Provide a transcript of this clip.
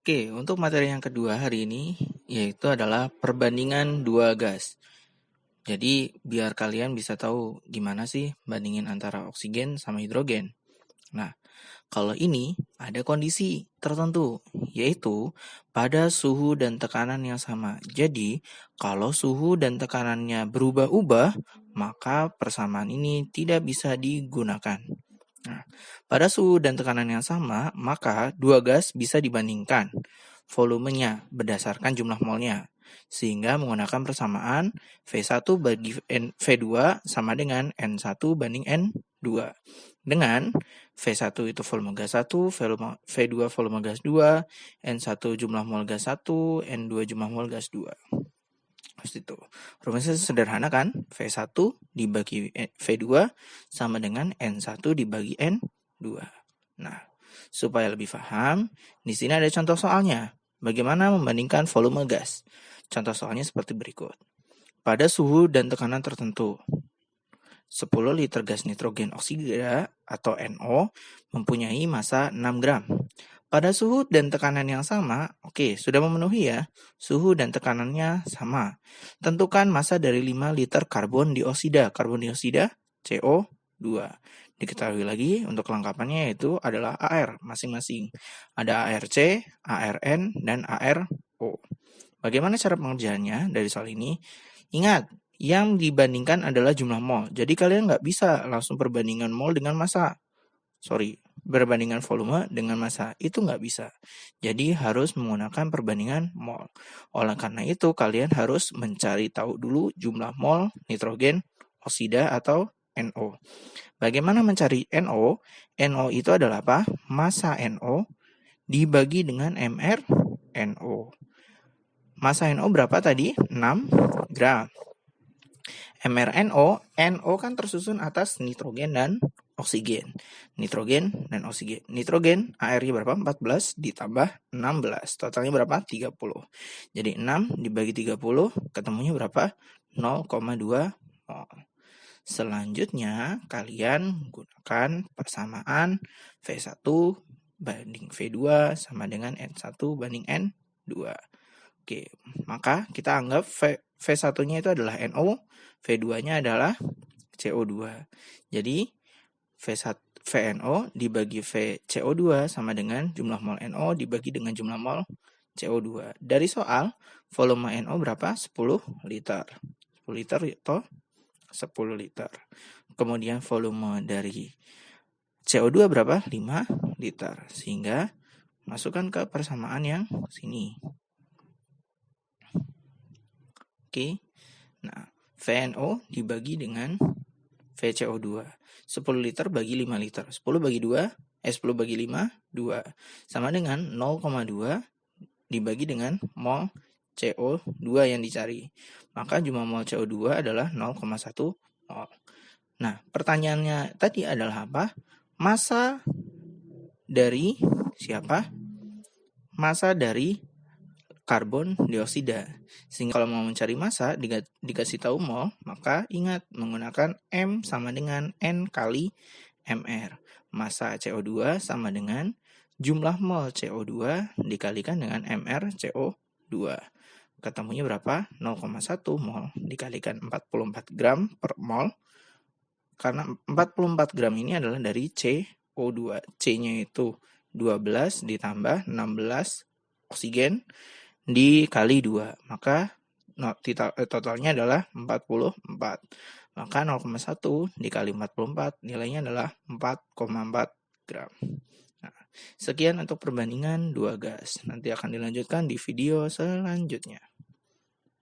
Oke, untuk materi yang kedua hari ini yaitu adalah perbandingan dua gas. Jadi biar kalian bisa tahu gimana sih bandingin antara oksigen sama hidrogen. Nah, kalau ini ada kondisi tertentu, yaitu pada suhu dan tekanan yang sama. Jadi, kalau suhu dan tekanannya berubah-ubah, maka persamaan ini tidak bisa digunakan. Nah, pada suhu dan tekanan yang sama, maka dua gas bisa dibandingkan volumenya berdasarkan jumlah molnya. Sehingga menggunakan persamaan V1 bagi V2 sama dengan N1 banding N2. Dengan V1 itu volume gas 1, V2 volume gas 2, N1 jumlah mol gas 1, N2 jumlah mol gas 2. Seperti itu. Rumusnya sederhana kan? V1 dibagi V2 sama dengan N1 dibagi N2. Nah, supaya lebih paham, di sini ada contoh soalnya. Bagaimana membandingkan volume gas? Contoh soalnya seperti berikut. Pada suhu dan tekanan tertentu, 10 liter gas nitrogen oksida atau NO mempunyai massa 6 gram. Pada suhu dan tekanan yang sama, oke, sudah memenuhi ya. Suhu dan tekanannya sama. Tentukan massa dari 5 liter karbon dioksida. Karbon dioksida CO2. Diketahui lagi untuk kelengkapannya yaitu adalah AR masing-masing. Ada ARC, ARN, dan ARO. Bagaimana cara pengerjaannya dari soal ini? Ingat, yang dibandingkan adalah jumlah mol. Jadi kalian nggak bisa langsung perbandingan mol dengan massa. Berbandingan volume dengan massa. Itu nggak bisa. Jadi harus menggunakan perbandingan mol. Oleh karena itu, kalian harus mencari tahu dulu jumlah mol nitrogen oksida atau NO. Bagaimana mencari NO? NO itu adalah apa? Massa NO dibagi dengan MR NO. Massa NO berapa tadi? 6 gram. mRNO, NO kan tersusun atas nitrogen dan oksigen. Nitrogen dan oksigen. Nitrogen AR-nya berapa? 14 ditambah 16. Totalnya berapa? 30. Jadi 6 dibagi 30 ketemunya berapa? 0,2 mol. Selanjutnya kalian gunakan persamaan V1 banding V2 sama dengan N1 banding N2. Oke, maka kita anggap V1-nya itu adalah NO, V2-nya adalah CO2. Jadi VNO dibagi VCO2 sama dengan jumlah mol NO dibagi dengan jumlah mol CO2. Dari soal, volume NO berapa? 10 liter. 10 liter atau 10 liter. Kemudian volume dari CO2 berapa? 5 liter. Sehingga masukkan ke persamaan yang sini. Oke. Nah, VNO dibagi dengan VCO2. 10 liter bagi 5 liter. 10 bagi 2, 10 bagi 5, 2. Sama dengan 0,2 dibagi dengan mol CO2 yang dicari. Maka jumlah mol CO2 adalah 0,1 mol. Nah, pertanyaannya tadi adalah apa? Massa dari siapa? Massa dari karbon dioksida. Sehingga kalau mau mencari massa dikasih tahu mol, maka ingat menggunakan M sama dengan N kali MR. Massa CO2 sama dengan jumlah mol CO2 dikalikan dengan MR CO2. Ketemunya berapa? 0,1 mol dikalikan 44 gram per mol. Karena 44 gram ini adalah dari CO2. C-nya itu 12 ditambah 16 oksigen dikali 2, maka totalnya adalah 44. Maka 0,1 dikali 44 nilainya adalah 4,4 gram. Nah, sekian untuk perbandingan dua gas. Nanti akan dilanjutkan di video selanjutnya.